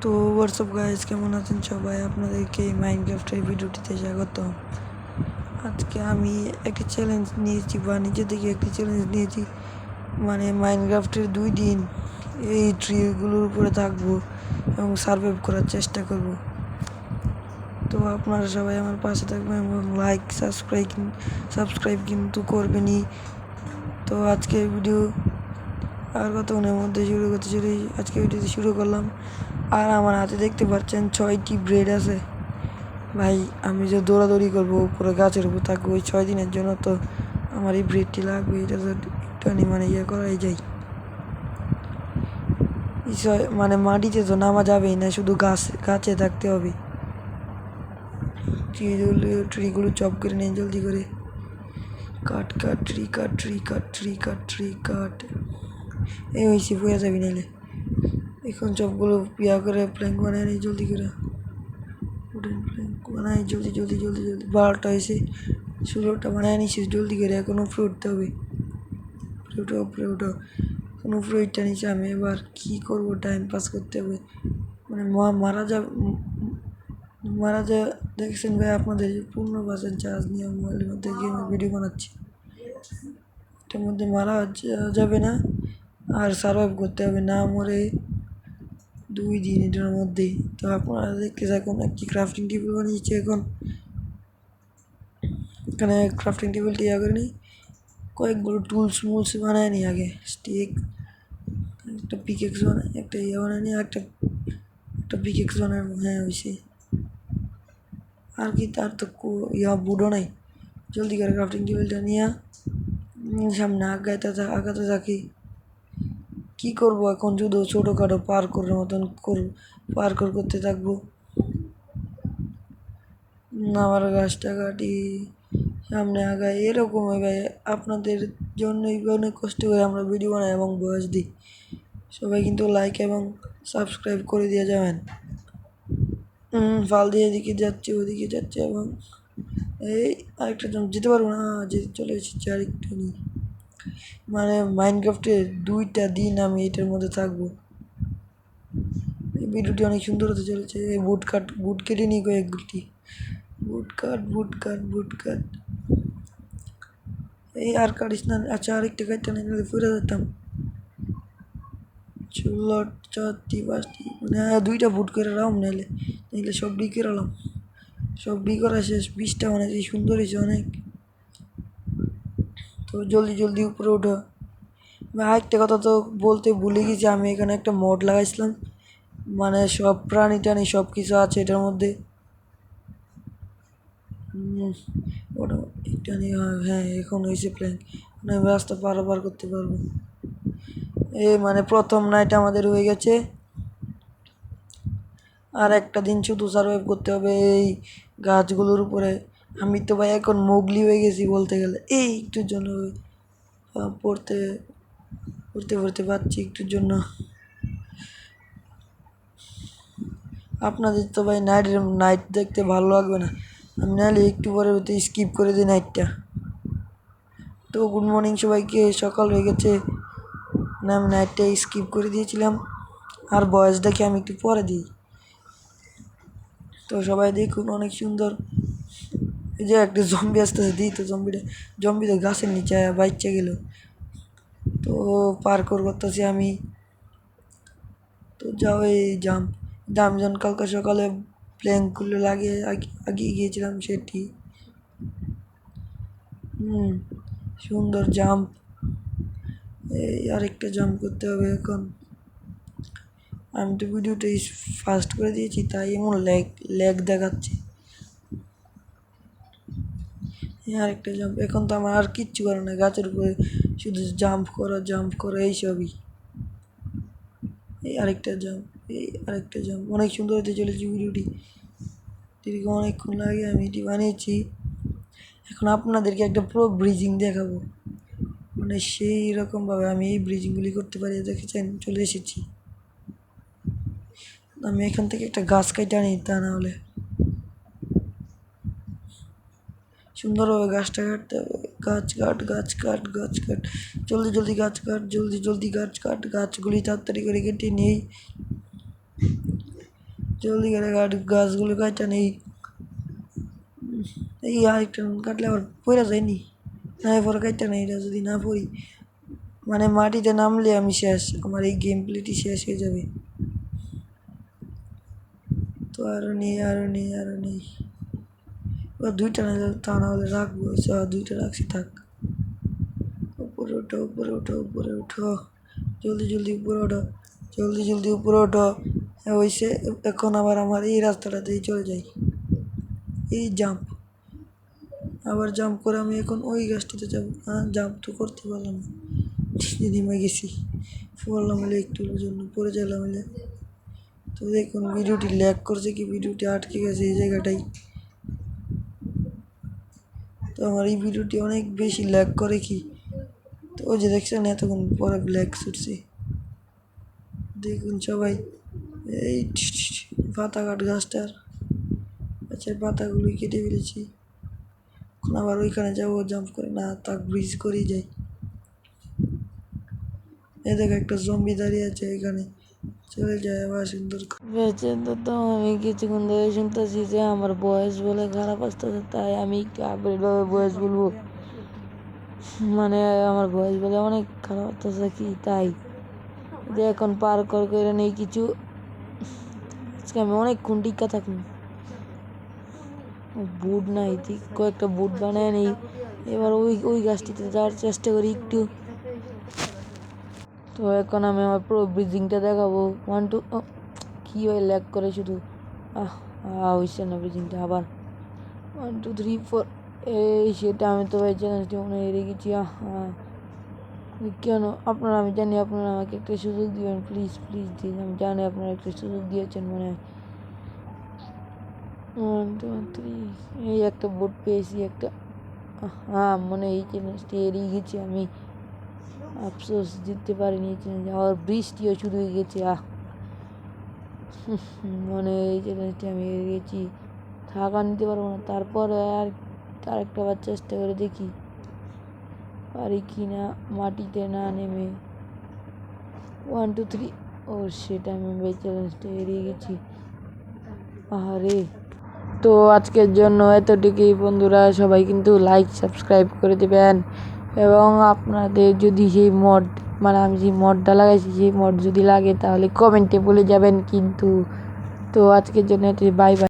তো WhatsApp guys, কেমন আছেন সবাই? আপনাদেরকে এই মাইনক্রাফটের ভিডিওটিতে স্বাগত। আজকে আমি একটি চ্যালেঞ্জ নিয়েছি বা নিজে থেকে একটি চ্যালেঞ্জ নিয়েছি, মানে মাইনক্রাফটের 2 দিন এই ট্রিগুলোর উপরে থাকবো এবং সার্ভাইভ করার চেষ্টা করব। তো আপনারা সবাই আমার পাশে থাকবেন এবং লাইক সাবস্ক্রাইব কিন্তু করবেনই। তো আজকের ভিডিও আর কতক্ষণের মধ্যে শুরু করতে চলে আজকে ভিডিওতে শুরু করলাম। আর আমার হাতে দেখতে পাচ্ছেন 6টি ব্রেড আছে। ভাই আমি যে দৌড়াদৌড়ি করবো উপরে গাছের উপর থাকবো ওই 6 দিনের জন্য, তো আমার এই ব্রেডটি লাগবে। এটা তো একটুখানি মানে ইয়ে করাই যায়, মানে মাটিতে তো নামা যাবেই না, শুধু গাছে থাকতে হবে। ট্রিগুলো চপ করে নিয়ে জলদি করে কাট কাট ট্রি কাট ট্রি কাট ট্রি কাট ট্রি কাট। এই হয়েছে, বয়ে যাবি নাইলে। এখন সবগুলো পিয়া করে প্ল্যাঙ্ক বানায় নিই জলদি করে, উডেন প্ল্যাঙ্ক বানাই জলদি জলদি জলদি জলদি। 12টা হয়েছে, 16টা বানায় নিছি জলদি করে। এখন উপরে উঠতে হবে, উপরে উঠো। এখন উপরে উঠতে নিচে আমি এবার কী করবো, টাইম পাস করতে হবে। মানে মারা যা দেখছেন ভাই আপনাদের 15% চার্জ নিয়ে মোবাইলের মধ্যে গেমের ভিডিও বানাচ্ছি। এটার মধ্যে মারা যাবে না, আর সার্ভাইভ করতে হবে না মরে 2 দিন এটার মধ্যেই। তো আপনারা দেখতে থাকুন। একটি ক্রাফটিং টেবিল বানিয়েছি। এখন এখানে ক্রাফটিং টেবিলটি ইয়ে করে নিই, কয়েকগুলো টুলস বানায় নিই আগে। স্টিক, একটা পিকেক্স বানাই, একটা ইয়ে বানাই নিই, একটা পিকেক্স বানাই। হ্যাঁ হয়েছে। আর কি, তার তো বুডো নাই। জলদি করে ক্রাফটিং টেবিলটা নিয়ে সামনে আগাতে থাকি। কী করবো এখন, শুধু ছোটোখাটো পার্করের মতন পার্কর করতে থাকবো। আমার গাছটা কাটি, সামনে আগাই, এরকম ভাই আপনাদের জন্যই অনেক কষ্ট করে আমরা ভিডিও বানাই এবং ভয়েস দিই। সবাই কিন্তু লাইক এবং সাবস্ক্রাইব করে দিয়ে যাবেন। ফাল দিয়ে এদিকে যাচ্ছে ওদিকে যাচ্ছে, এবং এই আরেকটা যেতে পারবো না, যেতে চলে এসেছি আরেকটু নিয়ে। মানে মাইনক্রাফটে 2টা দিন আমি এটার মধ্যে থাকবো। এই ভিডিওটি অনেক সুন্দর হতে চলেছে। বুট কেটে নিই কয়েকটি, বুট কাট। এই আর কাটিস না। আচ্ছা, আরেকটা কাটটা নিলে ফুরে যেতাম। 16 4টি 5টি, মানে 2টা বুট করে রাম, নাইলে সব ডি করে রাম। সব ডি করা শেষ। 20টা মানে এই সুন্দর হয়েছে অনেক। তো জলদি উপরে ওঠো। আরেকটা কথা তো বলতে ভুলে গেছি, আমি এখানে একটা মোড লাগাইছিলাম, মানে সব প্রাণী টাণী সব কিছু আছে এটার মধ্যে। ওটা একটা নিয়ে, হ্যাঁ এখন হয়েছে প্ল্যাঙ্ক, আমি রাস্তা পারাপার করতে পারবো। মানে প্রথম নাইট আমাদের হয়ে গেছে। আর একটা দিন শুধু সার্ভাইভ করতে হবে এই গাছগুলোর উপরে। আমি তো ভাই এখন মোগলি হয়ে গেছি বলতে গেলে। এই একটুর জন্য পড়তে পারছি একটুর জন্য। আপনাদের তো ভাই নাইট দেখতে ভালো লাগবে না, আমি নাহলে একটু পরে স্কিপ করে দিই নাইটটা। তো গুড মর্নিং সবাইকে, সকাল হয়ে গেছে। না, আমি নাইটটা স্কিপ করে দিয়েছিলাম, আর বয়স দেখে আমি একটু পরে দিই। তো সবাই দেখুন, অনেক সুন্দর। এই যে একটা জম্বি আসতেছে, দিই তো জম্বি তো গাছের নিচে বাইচে গেল। তো পার্কর করতেছি আমি। তো যাও এই আমি যখন কালকে সকালে প্ল্যাঙ্কগুলো লাগিয়ে আগিয়ে গিয়েছিলাম সেটি। সুন্দর জাম্প। এই আরেকটা জাম্প করতে হবে এখন। আমি তো ভিডিওটা ফাস্ট করে দিয়েছি, তাই এমন ল্যাগ দেখাচ্ছে। আরেকটা জাম্প। এখন তো আমার আর কিচ্ছু করে না, গাছের উপরে শুধু জাম্প করা এইসবই। এই আরেকটা জাম্প। অনেক সুন্দর হতে চলেছে ভিডিওটি। দীর্ঘ অনেকক্ষণ লাগে আমি এটি বানিয়েছি। এখন আপনাদেরকে একটা পুরো ব্রিজিং দেখাবো, মানে সেই রকমভাবে আমি এই ব্রিজিংগুলি করতে পারি। দেখেছেন, চলে এসেছি। আমি এখান থেকে একটা গাছ কাটা নিই, তা না হলে সুন্দরভাবে গাছটা কাটতে হবে। গাছ কাট জলদি গাছ কাট, জলদি গাছ কাট। গাছগুলি তাড়াতাড়ি করে কেটে নেই। জলদি করে গাছগুলো কাটা নেই। এই আরেকটা কাটলে আবার পড়া যায়নি, না পরে কাটটা নেই। এটা যদি না পড়ি মানে মাটিতে নামলে আমি শেষ, আমার এই গেম প্লেটি শেষ হয়ে যাবে। তো আরও নেই। ও দুইটা না, তা না হলে রাখবো। দুইটা রাখছি, থাক। উপরে ওঠো, জলদি উপরে ওঠো। হ্যাঁ হয়েছে। এখন আবার আমার এই রাস্তাটাতেই চলে যাই, এই জাম্প, আবার জাম্প করে আমি এখন ওই গাছটিতে যাবো। জাম্প তো করতে পারলাম না, নেমে গেছি। পড়লাম হলে একটুর জন্য পড়ে গেলাম হলে। তো দেখুন ভিডিওটি ল্যাগ করছে, কি ভিডিওটি আটকে গেছে এই জায়গাটাই। তো আমার এই ভিডিওটি অনেক বেশি ল্যাগ করে কি, তো ওই যে দেখছেন এতক্ষণ পরে ব্ল্যাক ছুটছে। দেখুন সবাই, এই পাতা কাট গাছটার, আচ্ছা পাতাগুলো কেটে ফেলেছি। এখন আবার ওইখানে যাবো জাম্প করে, না তাক ব্রিজ করেই যাই। এই দেখো একটা জম্বি দাঁড়িয়ে আছে এখানে, চলে যায় আবার সুন্দর। তো আমি কিছুক্ষণ ধরে শুনতেছি যে আমার বয়স বলে খারাপ আসতেছে, তাই আমি কাবেরভাবে বয়স বলবো, মানে আমার বয়স বলে অনেক খারাপ আসতেছে কি, তাই যে এখন পার করে নেই কিছু। আজকে আমি অনেকক্ষণ টিকা থাকি, বুট নাই, কয়েকটা বুট বানায় নেই। এবার ওই গাছটিতে যাওয়ার চেষ্টা করি একটু। তো এখন আমি আমার পুরো ব্রিজিংটা দেখাবো। 1 2 কী হয় ল্যাগ করে শুধু, হয়েছে না ব্রিজিংটা। আবার 1 2 3 4, এই সেটা আমি তো ভাই চ্যালেঞ্জটি মনে হেরে গেছি। কেন আপনারা, আমি জানি আপনারা আমাকে একটা সুযোগ দিবেন, প্লিজ দিন। আমি জানি আপনারা একটা সুযোগ দিয়েছেন মনে হয়। 1 2 3, এই একটা বোট পেয়েছি একটা। মনে এই চ্যালেঞ্জটি হেরিয়ে গেছি আমি, আফসোস জিততে পারিনি এই চ্যালেঞ্জ। আবার বৃষ্টিও শুরু হয়ে গেছে। মনে এই চ্যালেঞ্জটি আমি হেরে গেছি, থাকা নিতে পারবো না। তারপরে আরেকটা বার চেষ্টা করে দেখি পারি কি না মাটিতে না নেমে। 1 2 3, সেটা আমি এই চ্যালেঞ্জটা হেরিয়ে গেছি। আরে তো আজকের জন্য এতটুকুই বন্ধুরা, সবাই কিন্তু লাইক সাবস্ক্রাইব করে দেবেন। এবং আপনাদের যদি সেই মড, মানে আমি যে মডটা লাগাইছি সেই মড যদি লাগে তাহলে কমেন্টে বলে যাবেন কিন্তু। তো আজকের জন্য বাই বাই।